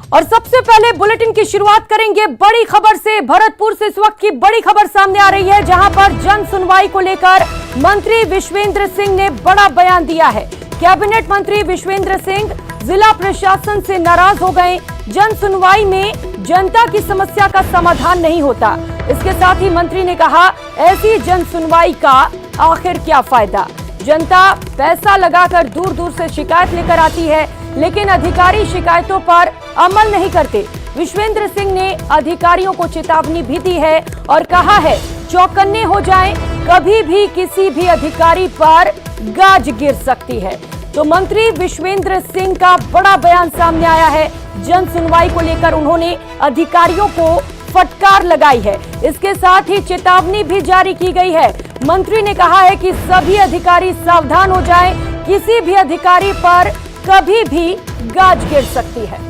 और सबसे पहले बुलेटिन की शुरुआत करेंगे बड़ी खबर से। भरतपुर से इस वक्त की बड़ी खबर सामने आ रही है, जहां पर जन सुनवाई को लेकर मंत्री विश्वेंद्र सिंह ने बड़ा बयान दिया है। कैबिनेट मंत्री विश्वेंद्र सिंह जिला प्रशासन से नाराज हो गए। जन सुनवाई में जनता की समस्या का समाधान नहीं होता। इसके साथ ही मंत्री ने कहा, ऐसी जन सुनवाई का आखिर क्या फायदा। जनता पैसा लगाकर दूर दूर से शिकायत लेकर आती है, लेकिन अधिकारी शिकायतों पर अमल नहीं करते। विश्वेंद्र सिंह ने अधिकारियों को चेतावनी भी दी है और कहा है, चौकन्ने हो जाएं, कभी भी किसी भी अधिकारी पर गाज गिर सकती है। तो मंत्री विश्वेंद्र सिंह का बड़ा बयान सामने आया है। जन सुनवाई को लेकर उन्होंने अधिकारियों को फटकार लगाई है। इसके साथ ही चेतावनी भी जारी की गई है। मंत्री ने कहा है कि सभी अधिकारी सावधान हो जाएं, किसी भी अधिकारी पर कभी भी गाज गिर सकती है।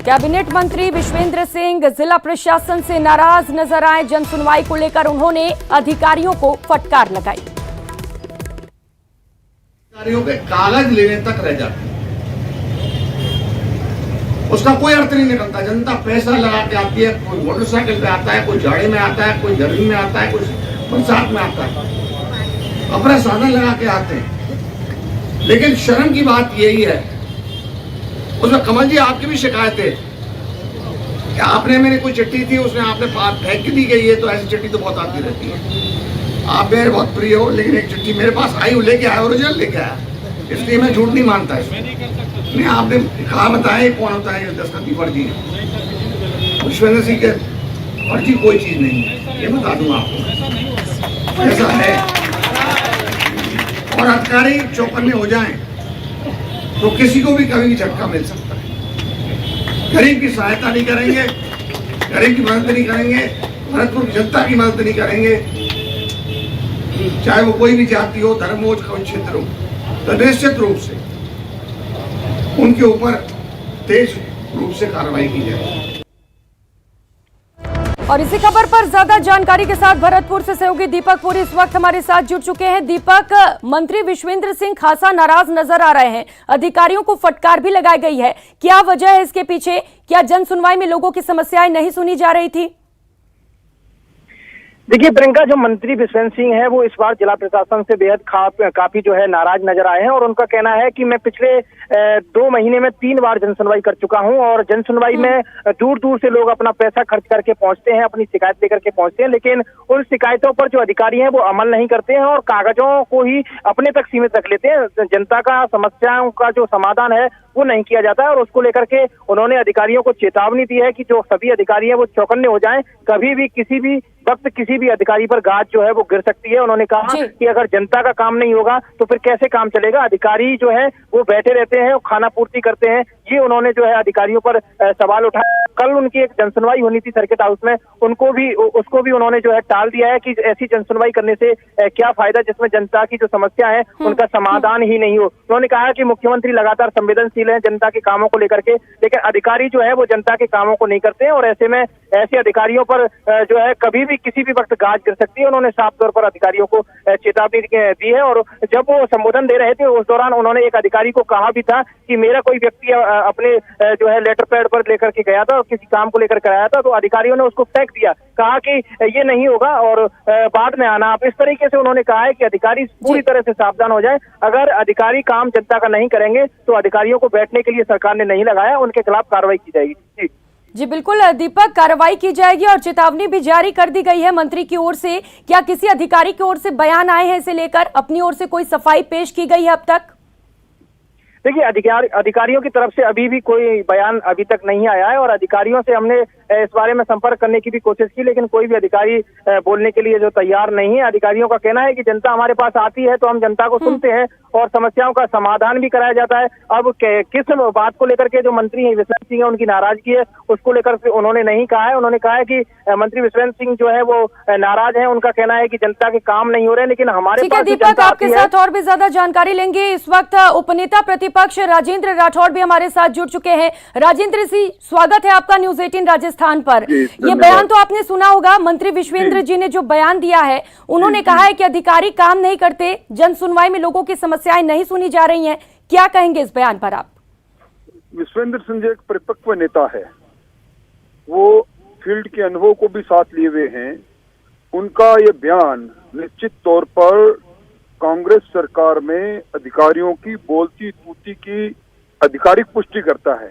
कैबिनेट मंत्री विश्वेंद्र सिंह जिला प्रशासन से नाराज नजर आए। जन सुनवाई को लेकर उन्होंने अधिकारियों को फटकार लगाई। अधिकारियों के कागज लेने तक रह जाते हैं, उसका कोई अर्थ नहीं निकलता। जनता पैसा लगा के आती है, कोई मोटरसाइकिल पे आता है, कोई जाड़े में आता है, कोई गर्मी में आता है, कोई बरसात में आता है, अपना साधन लगा के आते हैं। लेकिन शर्म की बात यही है, उसमें कमल जी आपकी भी शिकायत है कि आपने मेरी कोई चिट्ठी थी, उसने आपने फेंक दी गई है। तो ऐसी चिट्ठी तो बहुत आती रहती है। आप मेरे बहुत प्रिय हो, लेकिन एक चिट्ठी मेरे पास आई, वो लेके आया, ओरिजिनल लेके आया, इसलिए मैं झूठ नहीं मानता इसमें। नहीं, आपने कहा बताया कौन होता है, दस्तखत फर्जी है। विश्वेंद्र सिंह के फर्जी कोई चीज नहीं है, ये बता दूं आपको, ऐसा है। और अधिकारी चौकन्ने हो जाएं तो किसी को भी कभी भी झटका मिल सकता है। गरीब की सहायता नहीं करेंगे, गरीब की मदद नहीं करेंगे, भरतपुर की जनता की मदद नहीं करेंगे, चाहे वो कोई भी जाति हो, धर्म हो, कोई क्षेत्र हो, तो निश्चित रूप से उनके ऊपर तेज रूप से कार्रवाई की जाए। और इसी खबर पर ज्यादा जानकारी के साथ भरतपुर से सहयोगी दीपक पुरी इस वक्त हमारे साथ जुड़ चुके हैं। दीपक, मंत्री विश्वेंद्र सिंह खासा नाराज नजर आ रहे हैं, अधिकारियों को फटकार भी लगाई गई है। क्या वजह है इसके पीछे? क्या जन सुनवाई में लोगों की समस्याएं नहीं सुनी जा रही थी? देखिए प्रियंका, जो मंत्री विश्वेंद्र सिंह है वो इस बार जिला प्रशासन से बेहद काफी जो है नाराज नजर आए हैं। और उनका कहना है कि मैं पिछले 2 महीने में 3 बार जन सुनवाई कर चुका हूं, और जन सुनवाई में दूर दूर से लोग अपना पैसा खर्च करके पहुंचते हैं, अपनी शिकायत लेकर के पहुंचते हैं, लेकिन उन शिकायतों पर जो अधिकारी हैं वो अमल नहीं करते हैं और कागजों को ही अपने तक सीमित रख लेते हैं। जनता का समस्याओं का जो समाधान है वो नहीं किया जाता है। और उसको लेकर के उन्होंने अधिकारियों को चेतावनी दी है कि जो सभी अधिकारी हैं वो चौकन्ने हो जाएं, कभी भी किसी भी वक्त किसी भी अधिकारी पर गाज जो है वो गिर सकती है। उन्होंने कहा कि अगर जनता का काम नहीं होगा तो फिर कैसे काम चलेगा। अधिकारी जो है वो बैठे रहते हैं, खाना पूर्ति करते हैं, ये उन्होंने जो है अधिकारियों पर सवाल उठाया। कल उनकी एक जनसुनवाई होनी थी सर्किट हाउस में, उसको भी उन्होंने जो है टाल दिया है कि ऐसी जनसुनवाई करने से क्या फायदा जिसमें जनता की जो समस्या है उनका समाधान ही नहीं हो। उन्होंने कहा कि मुख्यमंत्री लगातार संवेदनशील है जनता के कामों को लेकर के, लेकिन अधिकारी जो है वो जनता के कामों को नहीं करते हैं और ऐसे में ऐसे अधिकारियों पर जो है कभी भी किसी भी वक्त गाज गिर सकती है। उन्होंने साफ तौर पर अधिकारियों को चेतावनी दी है। और जब वो संबोधन दे रहे थे उस दौरान उन्होंने एक अधिकारी को कहा भी था कि मेरा कोई व्यक्ति अपने जो है लेटर पैड पर लेकर के गया था और किसी काम को लेकर कराया था, तो अधिकारियों ने उसको फेंक दिया, कहा कि ये नहीं होगा और बाद में आना आप। इस तरीके से उन्होंने कहा है कि अधिकारी पूरी तरह से सावधान हो जाए। अगर अधिकारी काम जनता का नहीं करेंगे तो अधिकारियों को बैठने के लिए सरकार ने नहीं लगाया, उनके खिलाफ कार्रवाई की जाएगी। जी बिल्कुल दीपक, कार्रवाई की जाएगी और चेतावनी भी जारी कर दी गई है मंत्री की ओर से। क्या किसी अधिकारी की ओर से बयान आए हैं इसे लेकर? अपनी ओर से कोई सफाई पेश की गई है अब तक? देखिए अधिकारियों की तरफ से अभी भी कोई बयान अभी तक नहीं आया है और अधिकारियों से हमने इस बारे में संपर्क करने की भी कोशिश की, लेकिन कोई भी अधिकारी बोलने के लिए जो तैयार नहीं है। अधिकारियों का कहना है कि जनता हमारे पास आती है तो हम जनता को सुनते हैं और समस्याओं का समाधान भी कराया जाता है। अब किस बात को लेकर के जो मंत्री विश्वेंद्र सिंह है उनकी नाराजगी है, उसको लेकर के उन्होंने नहीं कहा है। उन्होंने कहा है कि मंत्री विश्वेंद्र सिंह जो है वो नाराज है, उनका कहना है कि जनता के काम नहीं हो रहे, लेकिन हमारे पास दीपक आपके साथ और भी ज्यादा जानकारी लेंगे। इस वक्त उपनेता विपक्ष राजेंद्र राठौड़ भी हमारे साथ जुड़ चुके हैं। राजेंद्र जी, स्वागत है आपका न्यूज 18 राजस्थान पर। ये बयान तो आपने सुना होगा, मंत्री विश्वेंद्र जी ने जो बयान दिया है, उन्होंने कहा है कि अधिकारी काम नहीं करते, जन सुनवाई में लोगों की समस्याएं नहीं सुनी जा रही हैं। क्या कहेंगे इस बयान पर आप? विश्वेंद्र सिंह जी एक परिपक्व नेता है, वो फील्ड के अनुभव को भी साथ लिए हुए हैं। उनका ये बयान निश्चित तौर पर कांग्रेस सरकार में अधिकारियों की बोलती तूती की आधिकारिक पुष्टि करता है।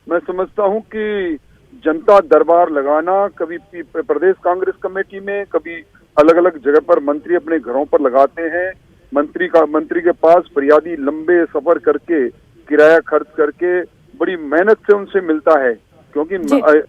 मैं समझता हूं कि जनता दरबार लगाना, कभी प्रदेश कांग्रेस कमेटी में, कभी अलग अलग जगह पर मंत्री अपने घरों पर लगाते हैं। मंत्री के पास फरियादी लंबे सफर करके, किराया खर्च करके, बड़ी मेहनत से उनसे मिलता है, क्योंकि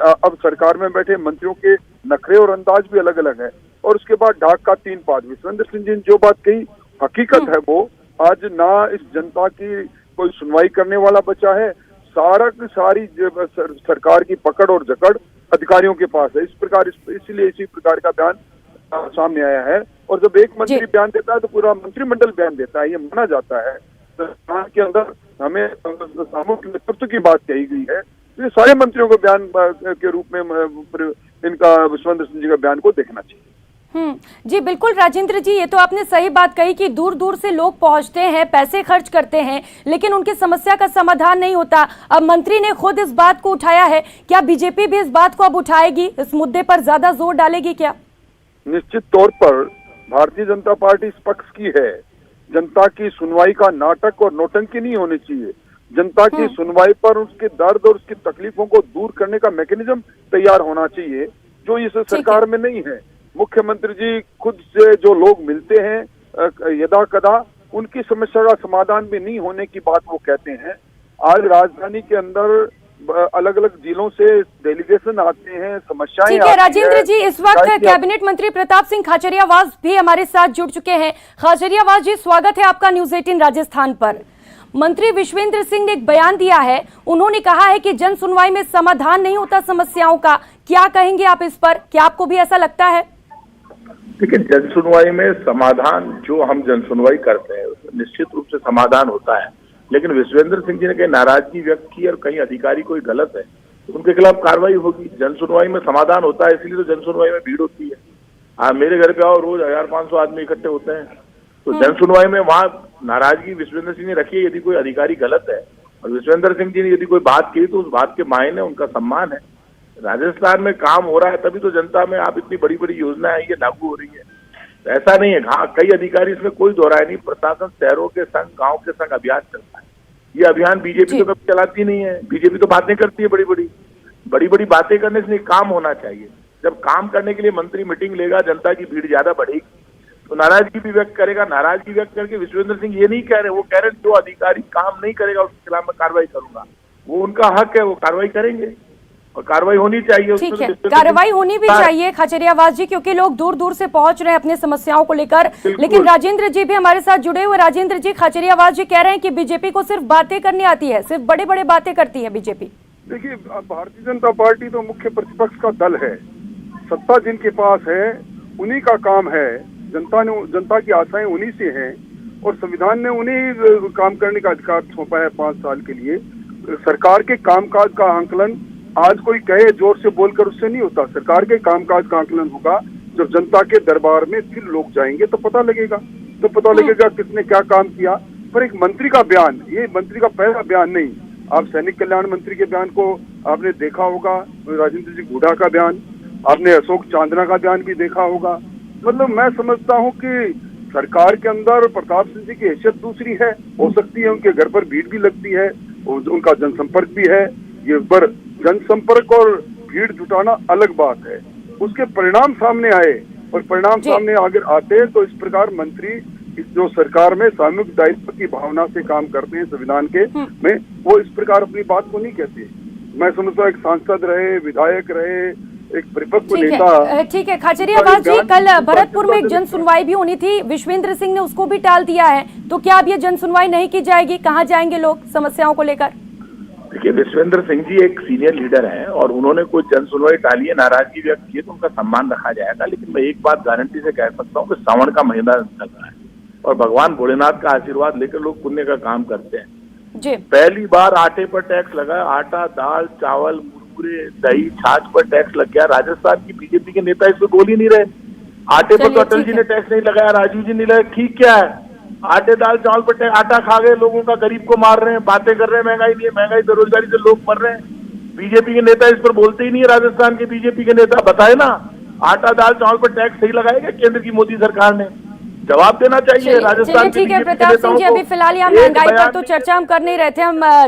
अब सरकार में बैठे मंत्रियों के नखरे और अंदाज भी अलग अलग है। और उसके बाद ढाक का 3 पाद। विश्वेंद्र सिंह जी ने जो बात कही हकीकत है, वो आज ना इस जनता की कोई सुनवाई करने वाला बचा है, सारी सरकार की पकड़ और जकड़ अधिकारियों के पास है। इसीलिए इसी प्रकार का बयान सामने आया है। और जब एक मंत्री बयान देता है तो पूरा मंत्रिमंडल बयान देता है, ये माना जाता है। सरकार के अंदर हमें सामूहिक नेतृत्व की बात कही गई है, तो ये सारे मंत्रियों को बयान के रूप में इनका विश्वेंद्र सिंह जी का बयान को देखना चाहिए। जी बिल्कुल राजेंद्र जी, ये तो आपने सही बात कही कि दूर दूर से लोग पहुंचते हैं, पैसे खर्च करते हैं, लेकिन उनकी समस्या का समाधान नहीं होता। अब मंत्री ने खुद इस बात को उठाया है, क्या बीजेपी भी इस बात को अब उठाएगी, इस मुद्दे पर ज्यादा जोर डालेगी क्या? निश्चित तौर पर भारतीय जनता पार्टी इस पक्ष की है। जनता की सुनवाई का नाटक और नौटंकी नहीं होनी चाहिए। जनता की सुनवाई पर उसके दर्द और उसकी तकलीफों को दूर करने का मैकेनिज्म तैयार होना चाहिए, जो इस सरकार में नहीं है। मुख्यमंत्री जी खुद से जो लोग मिलते हैं यदा कदा, उनकी समस्या का समाधान भी नहीं होने की बात वो कहते हैं। आज राजधानी के अंदर अलग अलग जिलों से डेलीगेशन आते हैं, समस्याएं ठीक है राजेंद्र जी, इस वक्त कैबिनेट मंत्री प्रताप सिंह खाचरियावास भी हमारे साथ जुड़ चुके हैं। खाचरियावास जी, स्वागत है आपका न्यूज 18 राजस्थान पर। मंत्री विश्वेंद्र सिंह ने एक बयान दिया है, उन्होंने कहा है कि जन सुनवाई में समाधान नहीं होता समस्याओं का। क्या कहेंगे आप इस पर? क्या आपको भी ऐसा लगता है? देखिए, जन सुनवाई में समाधान, जो हम जन सुनवाई करते हैं निश्चित रूप से समाधान होता है, लेकिन विश्वेंद्र सिंह जी ने कहीं नाराजगी व्यक्त की और कहीं अधिकारी कोई गलत है तो उनके खिलाफ कार्रवाई होगी। जन सुनवाई में समाधान होता है, इसलिए तो जन सुनवाई में भीड़ होती है। मेरे घर पे आओ, रोज 1500 आदमी इकट्ठे होते हैं, तो जन सुनवाई में वहाँ नाराजगी विश्वेंद्र सिंह ने रखी है। यदि कोई अधिकारी गलत है और विश्वेंद्र सिंह जी ने यदि कोई बात की तो उस बात के मायने उनका सम्मान है। राजस्थान में काम हो रहा है, तभी तो जनता में आप इतनी बड़ी बड़ी योजनाएं ये लागू हो रही है। तो ऐसा नहीं है। हाँ, कई अधिकारी, इसमें कोई दोहराय नहीं, प्रशासन शहरों के संग, गांव के संग अभियान चलता है। ये अभियान बीजेपी तो कभी चलाती नहीं है। बीजेपी तो बातें करती है, बड़ी बड़ी बातें करने से नहीं, काम होना चाहिए। जब काम करने के लिए मंत्री मीटिंग लेगा, जनता की भीड़ ज्यादा बढ़ेगी तो नाराजगी भी व्यक्त करेगा। नाराजगी व्यक्त करके विश्वेंद्र सिंह ये नहीं कह रहे, वो कह रहे जो अधिकारी काम नहीं करेगा उसके खिलाफ मैं कार्रवाई करूंगा। वो उनका हक है, वो कार्रवाई करेंगे और कार्रवाई होनी चाहिए। ठीक है, कार्रवाई होनी भी चाहिए खाचरियावास जी, क्योंकि लोग दूर दूर से पहुंच रहे हैं अपनी समस्याओं को लेकर। लेकिन राजेंद्र जी भी हमारे साथ जुड़े हुए। राजेंद्र जी, खाचरियावास जी कह रहे हैं कि बीजेपी को सिर्फ बातें करनी आती है, सिर्फ बड़े बड़े बातें करती है बीजेपी। देखिए, भारतीय जनता पार्टी तो मुख्य प्रतिपक्ष का दल है, सत्ता जिनके पास है उन्हीं का काम है। जनता की आशाएं उन्हीं से हैं और संविधान ने उन्हीं काम करने का अधिकार सौंपा है 5 साल के लिए। सरकार के कामकाज का आंकलन आज कोई कहे जोर से बोलकर उससे नहीं होता। सरकार के कामकाज का आंकलन होगा जब जनता के दरबार में फिर लोग जाएंगे तो पता लगेगा किसने क्या काम किया। पर एक मंत्री का बयान, ये मंत्री का पहला बयान नहीं। आप सैनिक कल्याण मंत्री के बयान को आपने देखा होगा, राजेंद्र जी गुढ़ा का बयान, आपने अशोक चांदना का बयान भी देखा होगा। मतलब मैं समझता हूँ कि सरकार के अंदर प्रताप सिंह जी की हैसियत दूसरी है, हो सकती है उनके घर पर भीड़ भी लगती है, उनका जनसंपर्क भी है। ये पर जनसंपर्क और भीड़ जुटाना अलग बात है। उसके परिणाम सामने आए और परिणाम सामने अगर आते तो इस प्रकार मंत्री जो सरकार में सामूहिक दायित्व की भावना से काम करते हैं संविधान के में, वो इस प्रकार अपनी बात को नहीं कहते। मैं समझता हूँ एक सांसद रहे, विधायक रहे, एक परिपक्व नेता। ठीक है खाचरियावास जी, कल भरतपुर में एक जन सुनवाई भी होनी थी, विश्वेंद्र सिंह ने उसको भी टाल दिया है, तो क्या अब ये जन सुनवाई नहीं की जाएगी? कहाँ जाएंगे लोग समस्याओं को लेकर? देखिए, विश्वेंद्र सिंह जी एक सीनियर लीडर हैं और उन्होंने कोई जन सुनवाई टाली है, नाराजगी व्यक्त की है तो उनका सम्मान रखा जाएगा। लेकिन मैं एक बात गारंटी से कह सकता हूँ कि सावन का महीना चल रहा है और भगवान भोलेनाथ का आशीर्वाद लेकर लोग पुण्य का काम करते हैं। जी। पहली बार आटे पर टैक्स लगा, आटा, दाल, चावल, मुरमुरे, दही, छाछ पर टैक्स लग गया। राजस्थान की बीजेपी के नेता इस पर बोल ही नहीं रहे। आटे पर तो अटल जी ने टैक्स नहीं लगाया, राजीव जी ने लगाया, ठीक क्या है? आटे, दाल, चावल पर टैक्स, आटा खा गए लोगों का, गरीब को मार रहे हैं, बातें कर रहे हैं महंगाई नहीं है, महंगाई बेरोजगारी से लोग मर रहे हैं। बीजेपी के नेता इस पर बोलते ही नहीं है। राजस्थान के बीजेपी के नेता बताए ना, आटा, दाल, चावल पर टैक्स सही लगाएगा केंद्र की मोदी सरकार ने? जवाब देना चाहिए राजस्थान के ठीक है बीजेपी के प्रताप सिंह नेताओं जी, को। अभी फिलहाल यहाँ एक महंगाई पर बयान तो नहीं चर्चा हम कर नहीं रहे थे, हम